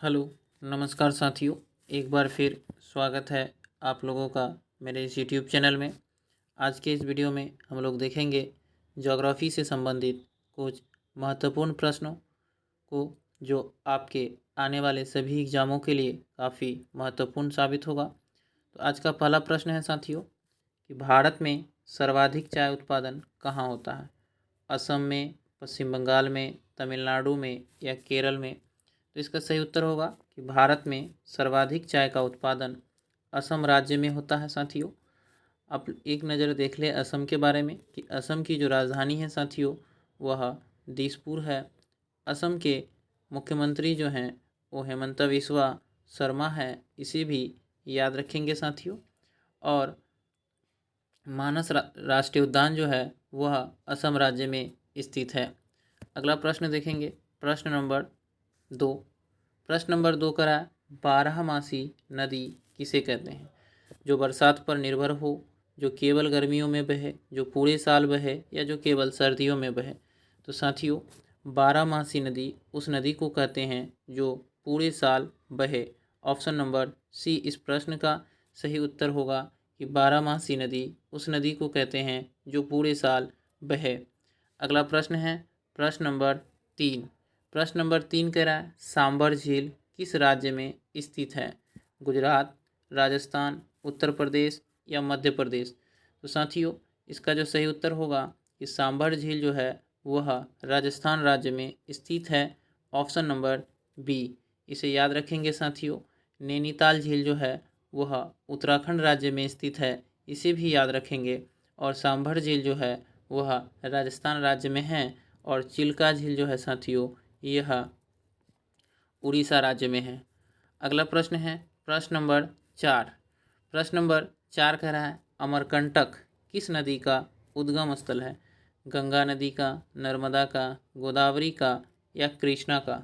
Hello, नमस्कार साथियों। एक बार फिर स्वागत है आप लोगों का मेरे इस यूट्यूब चैनल में। आज के इस वीडियो में हम लोग देखेंगे ज्योग्राफी से संबंधित कुछ महत्वपूर्ण प्रश्नों को, जो आपके आने वाले सभी एग्जामों के लिए काफ़ी महत्वपूर्ण साबित होगा। तो आज का पहला प्रश्न है साथियों कि भारत में सर्वाधिक चाय उत्पादन कहाँ होता है? असम में, पश्चिम बंगाल में, तमिलनाडु में या केरल में? तो इसका सही उत्तर होगा कि भारत में सर्वाधिक चाय का उत्पादन असम राज्य में होता है साथियों। आप एक नज़र देख ले असम के बारे में कि असम की जो राजधानी है साथियों वह दिसपुर है। असम के मुख्यमंत्री जो हैं वो हेमंत बिस्वा शर्मा है, इसे भी याद रखेंगे साथियों। और मानस राष्ट्रीय उद्यान जो है वह असम राज्य में स्थित है। अगला प्रश्न देखेंगे, प्रश्न नंबर 2। प्रश्न नंबर 2 करा, बारहमासी नदी किसे कहते हैं? जो बरसात पर निर्भर हो, जो केवल गर्मियों में बहे, जो पूरे साल बहे या जो केवल सर्दियों में बहे? तो साथियों, बारहमासी नदी उस नदी को कहते हैं जो पूरे साल बहे। ऑप्शन नंबर सी इस प्रश्न का सही उत्तर होगा कि बारहमासी नदी उस नदी को कहते हैं जो पूरे साल बहे। अगला प्रश्न है प्रश्न नंबर 3। प्रश्न नंबर 3 कह रहा है, सांबर झील किस राज्य में स्थित है? गुजरात, राजस्थान, उत्तर प्रदेश या मध्य प्रदेश? तो साथियों, इसका जो सही उत्तर होगा कि सांबर झील जो है वह राजस्थान राज्य में स्थित है। ऑप्शन नंबर बी, इसे याद रखेंगे साथियों। नैनीताल झील जो है वह उत्तराखंड राज्य में स्थित है, इसे भी याद रखेंगे। और सांभर झील जो है वह राजस्थान राज्य में है। और चिल्का झील जो है साथियों यह उड़ीसा राज्य में है। अगला प्रश्न है प्रश्न नंबर 4। प्रश्न नंबर 4 कह रहा है, अमरकंटक किस नदी का उद्गम स्थल है? गंगा नदी का, नर्मदा का, गोदावरी का या कृष्णा का?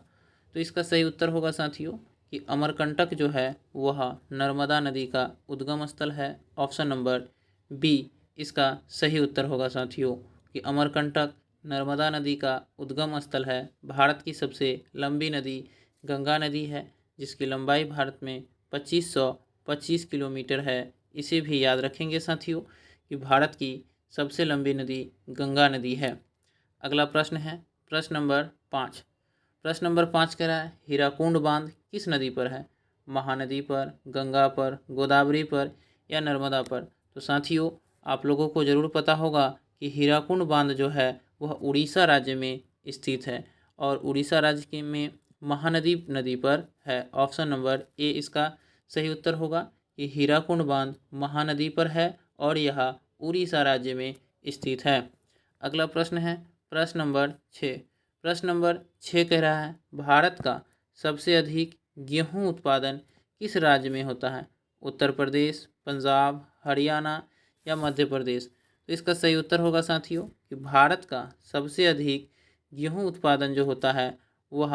तो इसका सही उत्तर होगा साथियों कि अमरकंटक जो है वह नर्मदा नदी का उद्गम स्थल है। ऑप्शन नंबर बी इसका सही उत्तर होगा साथियों कि अमरकंटक नर्मदा नदी का उद्गम स्थल है। भारत की सबसे लंबी नदी गंगा नदी है, जिसकी लंबाई भारत में 2525 किलोमीटर है। इसे भी याद रखेंगे साथियों कि भारत की सबसे लंबी नदी गंगा नदी है। अगला प्रश्न है प्रश्न नंबर 5। प्रश्न नंबर 5 कह रहा है, हीराकुंड बांध किस नदी पर है? महानदी पर, गंगा पर, गोदावरी पर या नर्मदा पर? तो साथियों, आप लोगों को ज़रूर पता होगा कि हीराकुंड बांध जो है वह उड़ीसा राज्य में स्थित है और उड़ीसा राज्य में महानदी नदी पर है। ऑप्शन नंबर ए इसका सही उत्तर होगा कि हीराकुंड बांध महानदी पर है और यह उड़ीसा राज्य में स्थित है। अगला प्रश्न है प्रश्न नंबर 6। प्रश्न नंबर 6 कह रहा है, भारत का सबसे अधिक गेहूं उत्पादन किस राज्य में होता है? उत्तर प्रदेश, पंजाब, हरियाणा या मध्य प्रदेश? तो इसका सही उत्तर होगा साथियों कि भारत का सबसे अधिक गेहूं उत्पादन जो होता है वह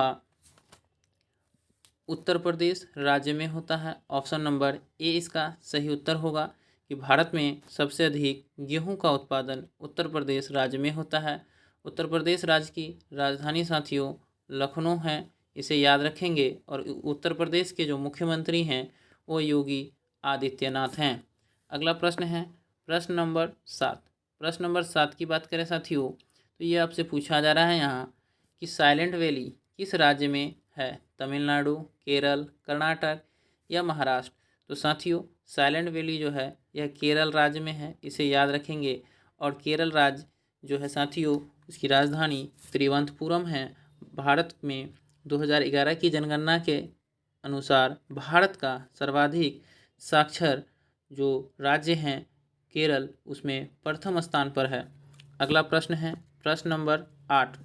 उत्तर प्रदेश राज्य में होता है। ऑप्शन नंबर ए इसका सही उत्तर होगा कि भारत में सबसे अधिक गेहूं का उत्पादन उत्तर प्रदेश राज्य में होता है। उत्तर प्रदेश राज्य की राजधानी साथियों लखनऊ है, इसे याद रखेंगे। और उत्तर प्रदेश के जो मुख्यमंत्री हैं वो योगी आदित्यनाथ हैं। अगला प्रश्न है प्रश्न नंबर 7। प्रश्न नंबर 7 की बात करें साथियों तो ये आपसे पूछा जा रहा है यहाँ कि साइलेंट वैली किस राज्य में है? तमिलनाडु, केरल, कर्नाटक या महाराष्ट्र? तो साथियों, साइलेंट वैली जो है यह केरल राज्य में है, इसे याद रखेंगे। और केरल राज्य जो है साथियों इसकी राजधानी तिरुवनंतपुरम है। भारत में 2011 की जनगणना के अनुसार भारत का सर्वाधिक साक्षर जो राज्य हैं केरल, उसमें प्रथम स्थान पर है। अगला प्रश्न है प्रश्न नंबर 8।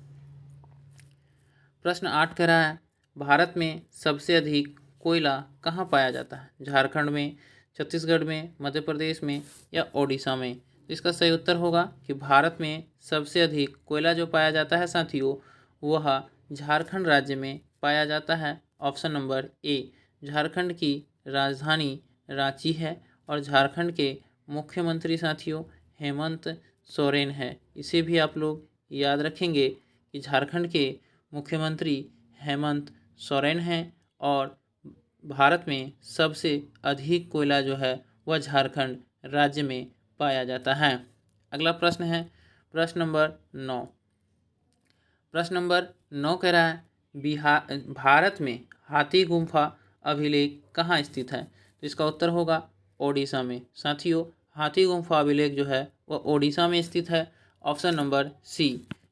प्रश्न 8 कह रहा है, भारत में सबसे अधिक कोयला कहाँ पाया जाता है? झारखंड में, छत्तीसगढ़ में, मध्य प्रदेश में या ओडिशा में? तो इसका सही उत्तर होगा कि भारत में सबसे अधिक कोयला जो पाया जाता है साथियों वह झारखंड राज्य में पाया जाता है। ऑप्शन नंबर ए, झारखंड की राजधानी रांची है और झारखंड के मुख्यमंत्री साथियों हेमंत सोरेन है। इसे भी आप लोग याद रखेंगे कि झारखंड के मुख्यमंत्री हेमंत सोरेन हैं और भारत में सबसे अधिक कोयला जो है वह झारखंड राज्य में पाया जाता है। अगला प्रश्न है प्रश्न नंबर 9। प्रश्न नंबर 9 कह रहा है भारत में हाथी गुम्फा अभिलेख कहाँ स्थित है? तो इसका उत्तर होगा ओडिशा में। साथियों, हाथी गुम्फा अभिलेख जो है वह ओडिशा में स्थित है। ऑप्शन नंबर सी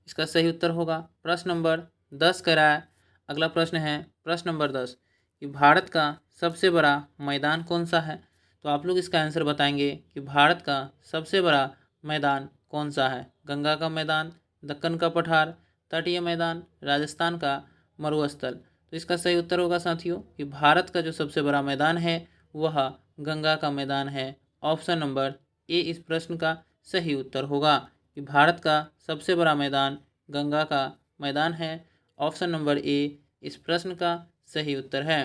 इसका सही उत्तर होगा। प्रश्न नंबर 10 कह रहा है, अगला प्रश्न है प्रश्न नंबर 10 कि भारत का सबसे बड़ा मैदान कौन सा है? तो आप लोग इसका आंसर बताएंगे कि भारत का सबसे बड़ा मैदान कौन सा है। गंगा का मैदान, दक्कन का पठार, तटीय मैदान, राजस्थान का मरुस्थल। तो इसका सही उत्तर होगा साथियों कि भारत का जो सबसे बड़ा मैदान है वह गंगा का मैदान है। ऑप्शन नंबर ए इस प्रश्न का सही उत्तर होगा कि भारत का सबसे बड़ा मैदान गंगा का मैदान है। ऑप्शन नंबर ए इस प्रश्न का सही उत्तर है।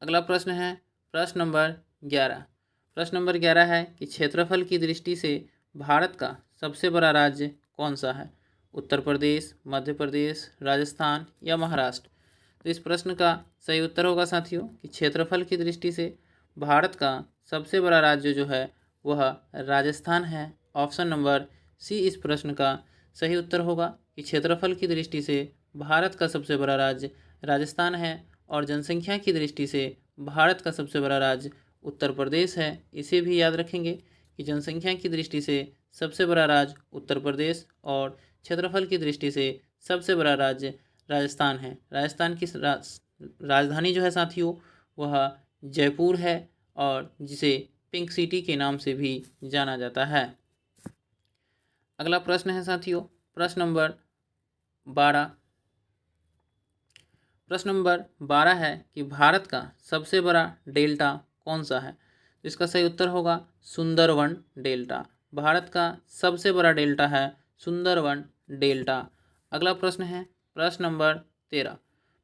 अगला प्रश्न है प्रश्न नंबर 11। प्रश्न नंबर 11 है कि क्षेत्रफल की दृष्टि से भारत का सबसे बड़ा राज्य कौन सा है? उत्तर प्रदेश, मध्य प्रदेश, राजस्थान या महाराष्ट्र। तो इस प्रश्न का सही उत्तर होगा साथियों कि क्षेत्रफल की दृष्टि से भारत का सबसे बड़ा राज्य जो है वह राजस्थान है। ऑप्शन नंबर सी इस प्रश्न का सही उत्तर होगा कि क्षेत्रफल की दृष्टि से भारत का सबसे बड़ा राज्य राजस्थान है और जनसंख्या की दृष्टि से भारत का सबसे बड़ा राज्य उत्तर प्रदेश है। इसे भी याद रखेंगे कि जनसंख्या की दृष्टि से सबसे बड़ा राज्य उत्तर प्रदेश और क्षेत्रफल की दृष्टि से सबसे बड़ा राज्य राजस्थान है। राजस्थान की राजधानी जो है साथियों वह जयपुर है और जिसे पिंक सिटी के नाम से भी जाना जाता है। अगला प्रश्न है साथियों प्रश्न नंबर 12। प्रश्न नंबर 12 है कि भारत का सबसे बड़ा डेल्टा कौन सा है? तो इसका सही उत्तर होगा सुंदरवन डेल्टा। भारत का सबसे बड़ा डेल्टा है सुंदरवन डेल्टा। अगला प्रश्न है प्रश्न नंबर 13।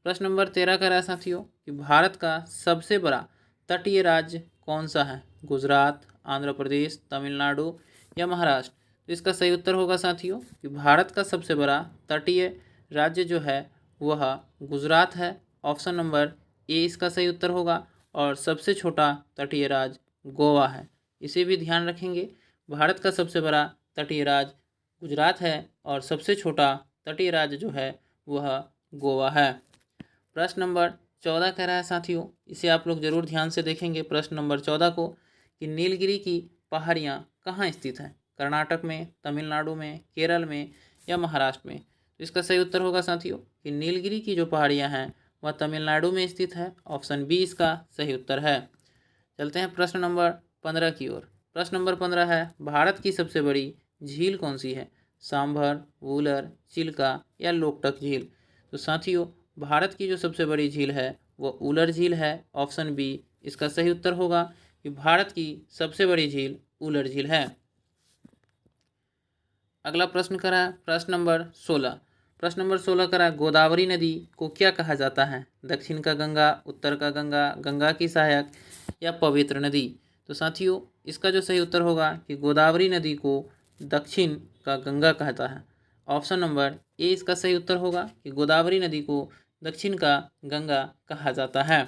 प्रश्न नंबर 13 का रहा साथियों कि भारत का सबसे बड़ा तटीय राज्य कौन सा है? गुजरात, आंध्र प्रदेश, तमिलनाडु या महाराष्ट्र। तो इसका सही उत्तर होगा साथियों कि भारत का सबसे बड़ा तटीय राज्य जो है वह गुजरात है। ऑप्शन नंबर ए इसका सही उत्तर होगा और सबसे छोटा तटीय राज्य गोवा है। इसे भी ध्यान रखेंगे। भारत का सबसे बड़ा तटीय राज्य गुजरात है और सबसे छोटा तटीय राज्य जो है वह गोवा है। प्रश्न नंबर 14 कह रहा है साथियों, इसे आप लोग जरूर ध्यान से देखेंगे प्रश्न नंबर 14 को कि नीलगिरी की पहाड़ियाँ कहाँ स्थित हैं? कर्नाटक में, तमिलनाडु में, केरल में या महाराष्ट्र में। तो इसका सही उत्तर होगा साथियों कि नीलगिरी की जो पहाड़ियाँ हैं वह तमिलनाडु में स्थित है। ऑप्शन बी इसका सही उत्तर है। चलते हैं प्रश्न नंबर 15 की ओर। प्रश्न नंबर 15 है भारत की सबसे बड़ी झील कौन सी है? सांभर, वूलर, चिल्का या लोकटक झील। तो साथियों भारत की जो सबसे बड़ी झील है वो उलर झील है। ऑप्शन बी इसका सही उत्तर होगा कि भारत की सबसे बड़ी झील उलर झील है। अगला प्रश्न करा प्रश्न नंबर 16। प्रश्न नंबर 16 करा गोदावरी नदी को क्या कहा जाता है? दक्षिण का गंगा, उत्तर का गंगा, गंगा की सहायक या पवित्र नदी। तो साथियों इसका जो सही उत्तर होगा कि गोदावरी नदी को दक्षिण का गंगा कहता है। ऑप्शन नंबर ए इसका सही उत्तर होगा कि गोदावरी नदी को दक्षिण का गंगा कहा जाता है।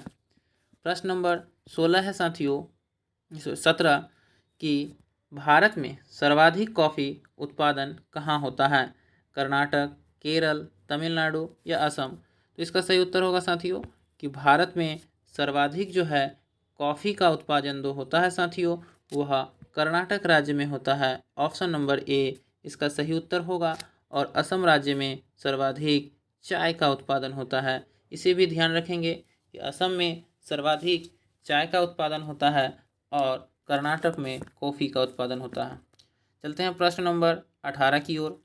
प्रश्न नंबर 16 है साथियों 17 कि भारत में सर्वाधिक कॉफ़ी उत्पादन कहाँ होता है? कर्नाटक, केरल, तमिलनाडु या असम। तो इसका सही उत्तर होगा साथियों कि भारत में सर्वाधिक जो है कॉफ़ी का उत्पादन जो होता है साथियों वह कर्नाटक राज्य में होता है। ऑप्शन नंबर ए इसका सही उत्तर होगा और असम राज्य में सर्वाधिक चाय का उत्पादन होता है। इसे भी ध्यान रखेंगे कि असम में सर्वाधिक चाय का उत्पादन होता है और कर्नाटक में कॉफ़ी का उत्पादन होता है। चलते हैं प्रश्न नंबर 18 की ओर।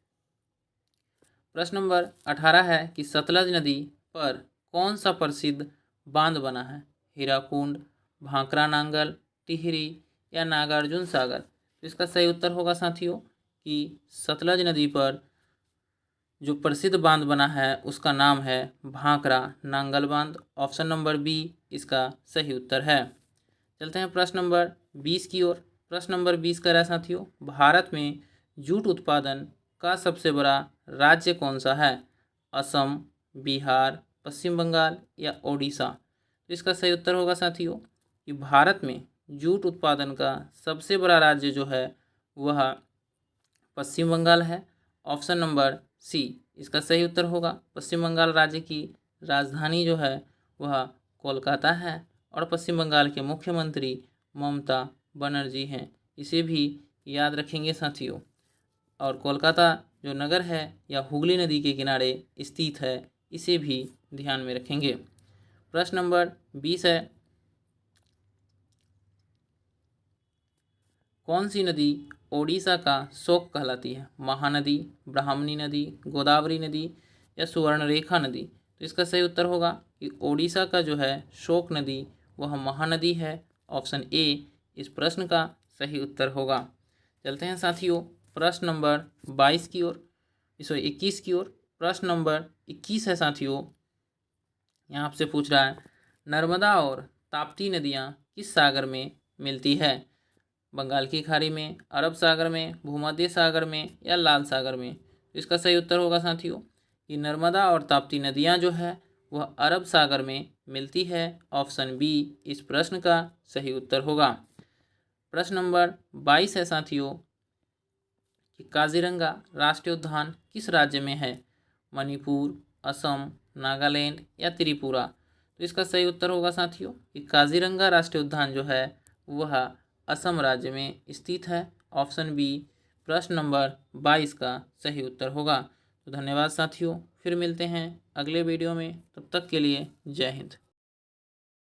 प्रश्न नंबर 18 है कि सतलज नदी पर कौन सा प्रसिद्ध बांध बना है? हीराकुंड, भांकरा नांगल, टिहरी या नागार्जुन सागर। तो इसका सही उत्तर होगा साथियों कि सतलज नदी पर जो प्रसिद्ध बांध बना है उसका नाम है भांकरा नांगल बांध। ऑप्शन नंबर बी इसका सही उत्तर है। चलते हैं प्रश्न नंबर 20 की ओर। प्रश्न नंबर 20 का है साथियों भारत में जूट उत्पादन का सबसे बड़ा राज्य कौन सा है? असम, बिहार, पश्चिम बंगाल या ओडिशा? तो इसका सही उत्तर होगा साथियों कि भारत में जूट उत्पादन का सबसे बड़ा राज्य जो है वह पश्चिम बंगाल है। ऑप्शन नंबर सी इसका सही उत्तर होगा। पश्चिम बंगाल राज्य की राजधानी जो है वह कोलकाता है और पश्चिम बंगाल के मुख्यमंत्री ममता बनर्जी हैं। इसे भी याद रखेंगे साथियों। और कोलकाता जो नगर है यह हुगली नदी के किनारे स्थित है, इसे भी ध्यान में रखेंगे। प्रश्न नंबर 20 है, कौन सी नदी ओडिशा का शोक कहलाती है? महानदी, ब्राह्मणी नदी, गोदावरी नदी या सुवर्णरेखा नदी? तो इसका सही उत्तर होगा कि ओडिशा का जो है शोक नदी वह महानदी है। ऑप्शन ए इस प्रश्न का सही उत्तर होगा। चलते हैं साथियों प्रश्न नंबर 22 की ओर, 21 की ओर। प्रश्न नंबर 21 है साथियों, यहाँ आपसे पूछ रहा है नर्मदा और ताप्ती नदियाँ किस सागर में मिलती है? बंगाल की खाड़ी में, अरब सागर में, भूमध्य सागर में या लाल सागर में? तो इसका सही उत्तर होगा साथियों कि नर्मदा और ताप्ती नदियाँ जो है वह अरब सागर में मिलती है। ऑप्शन बी इस प्रश्न का सही उत्तर होगा। प्रश्न नंबर 22 है साथियों कि काजीरंगा राष्ट्रीय उद्यान किस राज्य में है? मणिपुर, असम, नागालैंड या त्रिपुरा? तो इसका सही उत्तर होगा साथियों कि काजीरंगा राष्ट्रीय उद्यान जो है वह असम राज्य में स्थित है। ऑप्शन बी प्रश्न नंबर 22 का सही उत्तर होगा। तो धन्यवाद साथियों, फिर मिलते हैं अगले वीडियो में, तब तक के लिए जय हिंद।